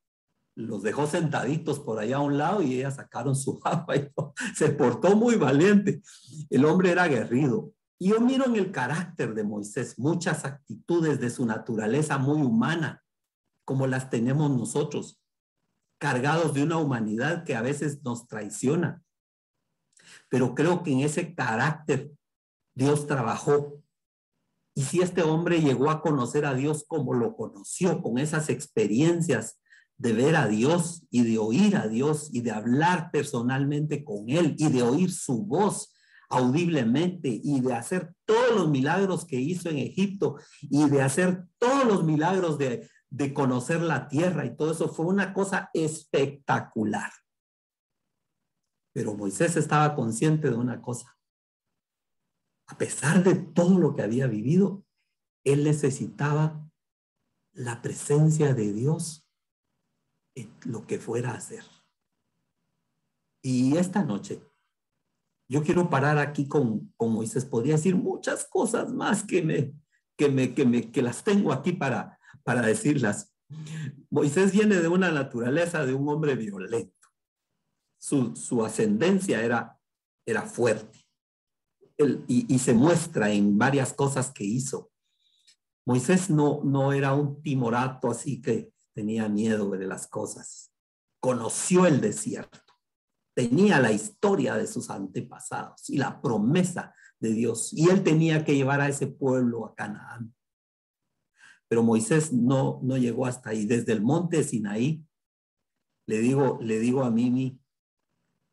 los dejó sentaditos por allá a un lado y ellas sacaron su agua y se portó muy valiente. El hombre era aguerrido. Y yo miro en el carácter de Moisés muchas actitudes de su naturaleza muy humana, como las tenemos nosotros, cargados de una humanidad que a veces nos traiciona. Pero creo que en ese carácter Dios trabajó Y si este hombre llegó a conocer a Dios como lo conoció, con esas experiencias de ver a Dios y de oír a Dios y de hablar personalmente con Él y de oír su voz audiblemente y de hacer todos los milagros que hizo en Egipto y de hacer todos los milagros de conocer la tierra y todo eso, fue una cosa espectacular. Pero Moisés estaba consciente de una cosa. A pesar de todo lo que había vivido, él necesitaba la presencia de Dios en lo que fuera a hacer. Y esta noche, yo quiero parar aquí con Moisés. Podría decir muchas cosas más que las tengo aquí para decirlas. Moisés viene de una naturaleza de un hombre violento. Su ascendencia era fuerte. Y se muestra en varias cosas que hizo. Moisés no era un timorato así que tenía miedo de las cosas. Conoció el desierto. Tenía la historia de sus antepasados y la promesa de Dios. Y él tenía que llevar a ese pueblo a Canaán. Pero Moisés no llegó hasta ahí. Desde el monte Sinaí, le digo a Mimi,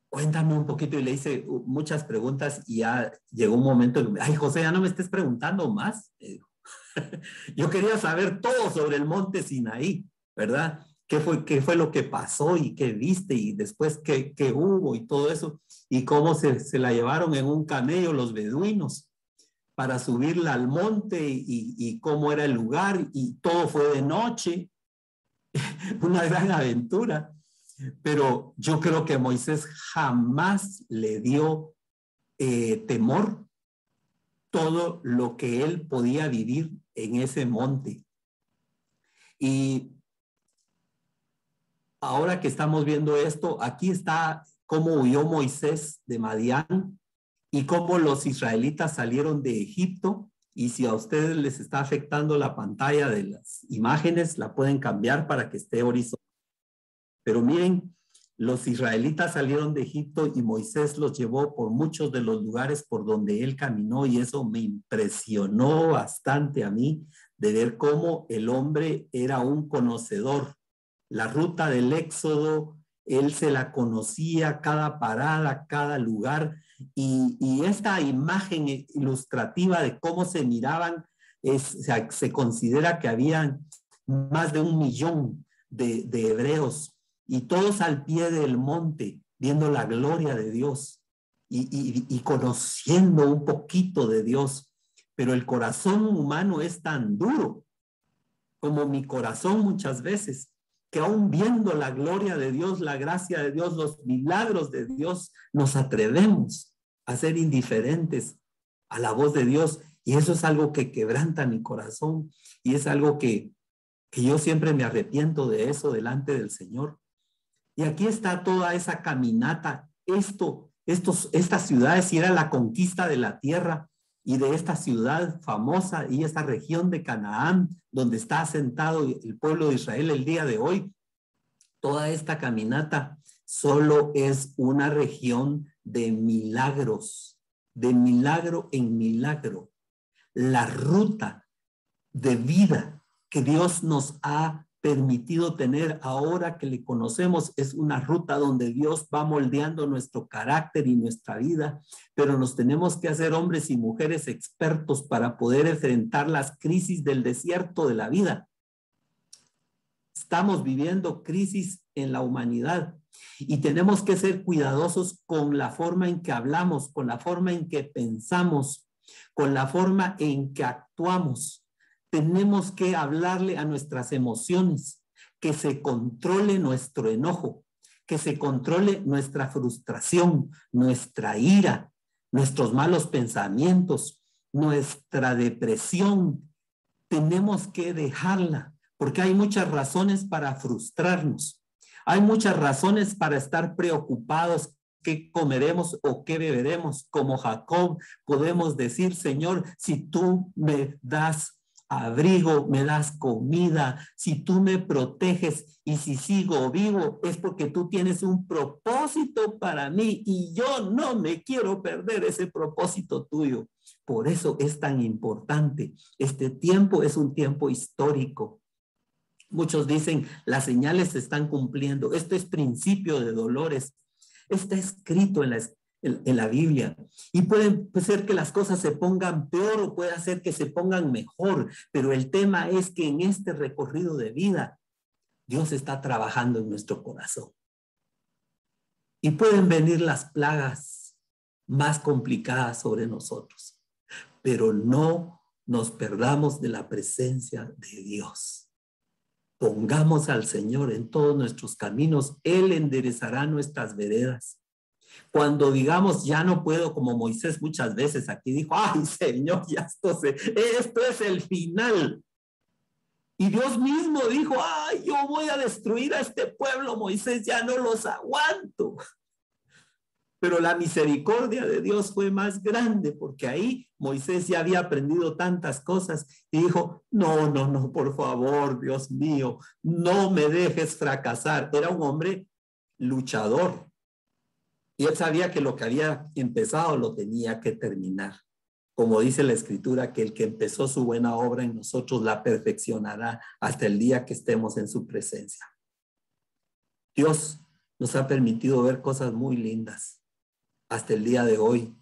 cuéntame un poquito, y le hice muchas preguntas y ya llegó un momento en que, ay, José, ya no me estés preguntando más. Yo quería saber todo sobre el monte Sinaí, ¿verdad? ¿Qué fue lo que pasó y qué viste y después qué hubo y todo eso? Y cómo se la llevaron en un camello los beduinos para subirla al monte y cómo era el lugar y todo fue de noche. Una gran aventura. Pero yo creo que Moisés jamás le dio temor todo lo que él podía vivir en ese monte. Y ahora que estamos viendo esto, aquí está cómo huyó Moisés de Madián y cómo los israelitas salieron de Egipto. Y si a ustedes les está afectando la pantalla de las imágenes, la pueden cambiar para que esté horizontal. Pero miren, los israelitas salieron de Egipto y Moisés los llevó por muchos de los lugares por donde él caminó, y eso me impresionó bastante a mí, de ver cómo el hombre era un conocedor. La ruta del Éxodo, él se la conocía, cada parada, cada lugar, y esta imagen ilustrativa de cómo se miraban, se considera que habían más de 1 millón de hebreos, y todos al pie del monte, viendo la gloria de Dios y conociendo un poquito de Dios. Pero el corazón humano es tan duro como mi corazón muchas veces, que aún viendo la gloria de Dios, la gracia de Dios, los milagros de Dios, nos atrevemos a ser indiferentes a la voz de Dios. Y eso es algo que quebranta mi corazón, y es algo que yo siempre me arrepiento de eso delante del Señor. Y aquí está toda esa caminata. Estas ciudades, y era la conquista de la tierra y de esta ciudad famosa y esta región de Canaán, donde está asentado el pueblo de Israel el día de hoy. Toda esta caminata solo es una región de milagros, de milagro en milagro. La ruta de vida que Dios nos ha permitido tener ahora que le conocemos es una ruta donde Dios va moldeando nuestro carácter y nuestra vida, pero nos tenemos que hacer hombres y mujeres expertos para poder enfrentar las crisis del desierto de la vida. Estamos viviendo crisis en la humanidad y tenemos que ser cuidadosos con la forma en que hablamos, con la forma en que pensamos, con la forma en que actuamos. Tenemos que hablarle a nuestras emociones, que se controle nuestro enojo, que se controle nuestra frustración, nuestra ira, nuestros malos pensamientos, nuestra depresión. Tenemos que dejarla, porque hay muchas razones para frustrarnos. Hay muchas razones para estar preocupados. ¿Qué comeremos o qué beberemos? Como Jacob podemos decir, Señor, si tú me das abrigo, me das comida, si tú me proteges y si sigo vivo es porque tú tienes un propósito para mí y yo no me quiero perder ese propósito tuyo. Por eso es tan importante. Este tiempo es un tiempo histórico. Muchos dicen, las señales se están cumpliendo. Esto es principio de dolores. Está escrito en la Biblia. Y puede ser que las cosas se pongan peor o puede ser que se pongan mejor. Pero el tema es que en este recorrido de vida, Dios está trabajando en nuestro corazón. Y pueden venir las plagas más complicadas sobre nosotros. Pero no nos perdamos de la presencia de Dios. Pongamos al Señor en todos nuestros caminos. Él enderezará nuestras veredas. Cuando digamos, ya no puedo, como Moisés muchas veces aquí dijo, ay Señor, ya esto es el final. Y Dios mismo dijo, ay, yo voy a destruir a este pueblo, Moisés, ya no los aguanto. Pero la misericordia de Dios fue más grande porque ahí Moisés ya había aprendido tantas cosas y dijo, no, por favor, Dios mío, no me dejes fracasar. Era un hombre luchador y él sabía que lo que había empezado lo tenía que terminar. Como dice la Escritura, que el que empezó su buena obra en nosotros la perfeccionará hasta el día que estemos en su presencia. Dios nos ha permitido ver cosas muy lindas hasta el día de hoy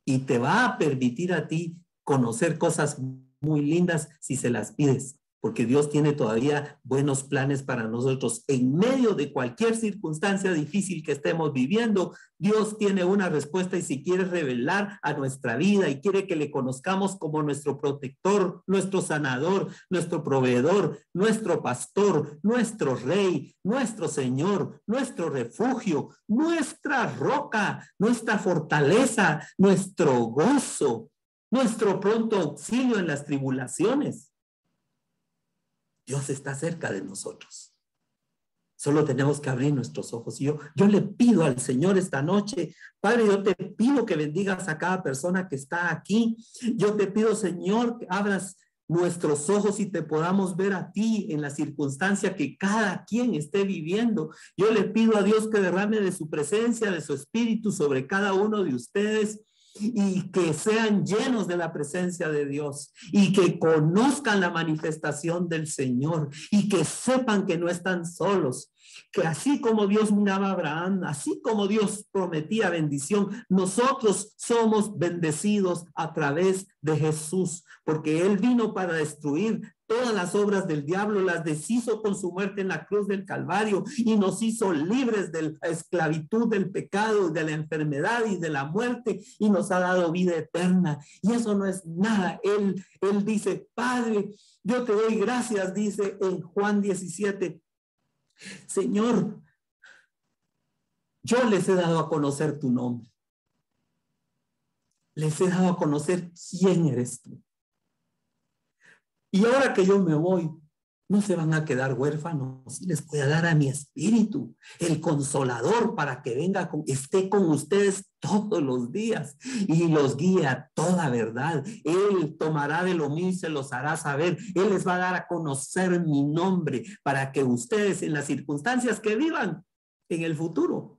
y te va a permitir a ti conocer cosas muy lindas si se las pides, porque Dios tiene todavía buenos planes para nosotros. En medio de cualquier circunstancia difícil que estemos viviendo, Dios tiene una respuesta y si quiere revelar a nuestra vida y quiere que le conozcamos como nuestro protector, nuestro sanador, nuestro proveedor, nuestro pastor, nuestro rey, nuestro Señor, nuestro refugio, nuestra roca, nuestra fortaleza, nuestro gozo, nuestro pronto auxilio en las tribulaciones. Dios está cerca de nosotros. Solo tenemos que abrir nuestros ojos. Y yo le pido al Señor esta noche, Padre, yo te pido que bendigas a cada persona que está aquí. Yo te pido, Señor, que abras nuestros ojos y te podamos ver a ti en la circunstancia que cada quien esté viviendo. Yo le pido a Dios que derrame de su presencia, de su espíritu sobre cada uno de ustedes, y que sean llenos de la presencia de Dios y que conozcan la manifestación del Señor y que sepan que no están solos, que así como Dios miraba a Abraham, así como Dios prometía bendición, nosotros somos bendecidos a través de Jesús, porque Él vino para destruir todas las obras del diablo, las deshizo con su muerte en la cruz del Calvario y nos hizo libres de la esclavitud del pecado, de la enfermedad y de la muerte y nos ha dado vida eterna. Y eso no es nada. Él dice, Padre, yo te doy gracias, dice en Juan 17, Señor, yo les he dado a conocer tu nombre. Les he dado a conocer quién eres tú. Y ahora que yo me voy, no se van a quedar huérfanos. Les voy a dar a mi espíritu, el consolador, para que venga, esté con ustedes todos los días y los guíe a toda verdad. Él tomará de lo mío y se los hará saber. Él les va a dar a conocer mi nombre para que ustedes en las circunstancias que vivan en el futuro.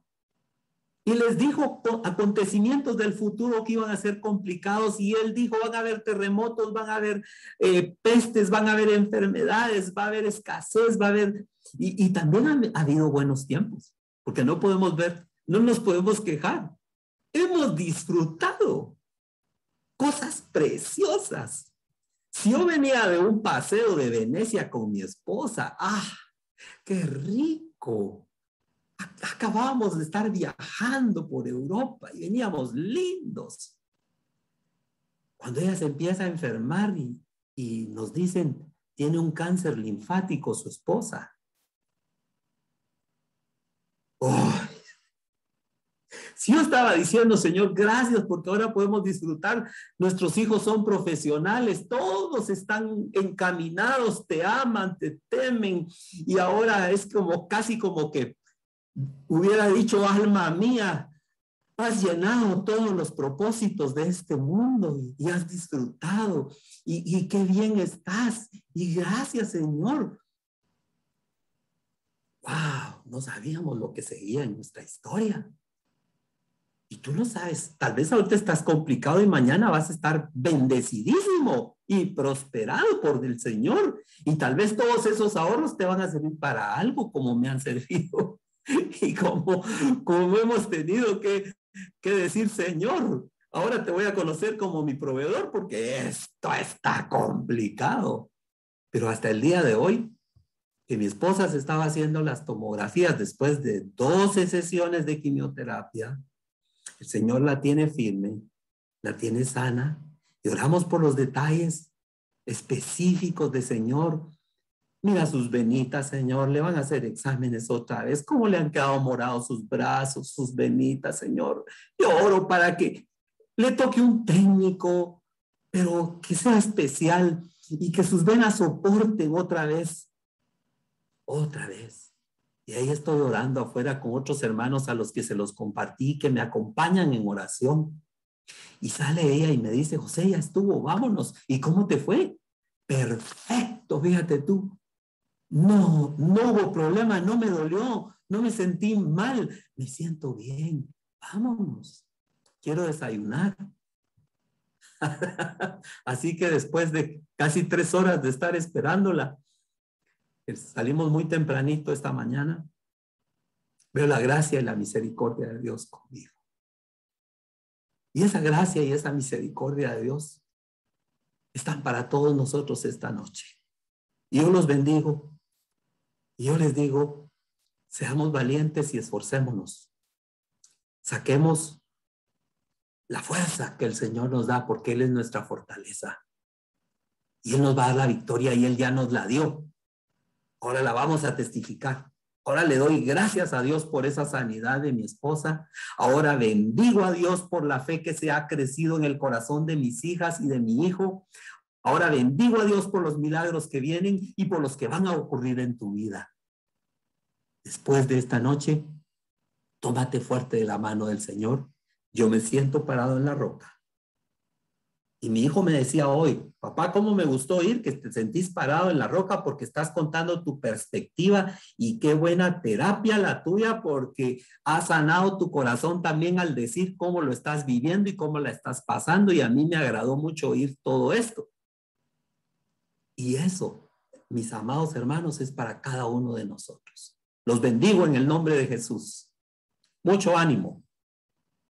Y les dijo acontecimientos del futuro que iban a ser complicados y él dijo, van a haber terremotos, van a haber pestes, van a haber enfermedades, va a haber escasez, va a haber... Y también ha habido buenos tiempos, porque no podemos ver, no nos podemos quejar. Hemos disfrutado cosas preciosas. Si yo venía de un paseo de Venecia con mi esposa, ¡ah, qué rico! Acabábamos de estar viajando por Europa y veníamos lindos. Cuando ella se empieza a enfermar y nos dicen, tiene un cáncer linfático su esposa. ¡Oh! Si yo estaba diciendo, Señor, gracias porque ahora podemos disfrutar, nuestros hijos son profesionales, todos están encaminados, te aman, te temen y ahora es como casi como que hubiera dicho, alma mía, has llenado todos los propósitos de este mundo y has disfrutado y qué bien estás. Y gracias, Señor. Wow, no sabíamos lo que seguía en nuestra historia. Y tú lo sabes, tal vez ahorita estás complicado y mañana vas a estar bendecidísimo y prosperado por el Señor. Y tal vez todos esos ahorros te van a servir para algo como me han servido. Y como hemos tenido que decir, Señor, ahora te voy a conocer como mi proveedor porque esto está complicado. Pero hasta el día de hoy, que mi esposa se estaba haciendo las tomografías después de 12 sesiones de quimioterapia, el Señor la tiene firme, la tiene sana, y oramos por los detalles específicos de Señor. Mira sus venitas, Señor, le van a hacer exámenes otra vez. ¿Cómo le han quedado morados sus brazos, sus venitas, Señor? Yo oro para que le toque un técnico, pero que sea especial y que sus venas soporten otra vez. Otra vez. Y ahí estoy orando afuera con otros hermanos a los que se los compartí, que me acompañan en oración. Y sale ella y me dice, José, ya estuvo, vámonos. ¿Y cómo te fue? Perfecto, fíjate tú. No hubo problema, no me dolió, no me sentí mal, me siento bien. Vámonos, quiero desayunar. Así que después de casi 3 horas de estar esperándola, salimos muy tempranito esta mañana. Veo la gracia y la misericordia de Dios conmigo. Y esa gracia y esa misericordia de Dios están para todos nosotros esta noche. Y yo los bendigo. Y yo les digo, seamos valientes y esforcémonos. Saquemos la fuerza que el Señor nos da porque Él es nuestra fortaleza. Y Él nos va a dar la victoria y Él ya nos la dio. Ahora la vamos a testificar. Ahora le doy gracias a Dios por esa sanidad de mi esposa. Ahora bendigo a Dios por la fe que se ha crecido en el corazón de mis hijas y de mi hijo. Ahora bendigo a Dios por los milagros que vienen y por los que van a ocurrir en tu vida. Después de esta noche, tómate fuerte de la mano del Señor. Yo me siento parado en la roca. Y mi hijo me decía hoy, papá, ¿cómo me gustó oír que te sentís parado en la roca porque estás contando tu perspectiva y qué buena terapia la tuya porque has sanado tu corazón también al decir cómo lo estás viviendo y cómo la estás pasando y a mí me agradó mucho oír todo esto. Y eso, mis amados hermanos, es para cada uno de nosotros. Los bendigo en el nombre de Jesús. Mucho ánimo.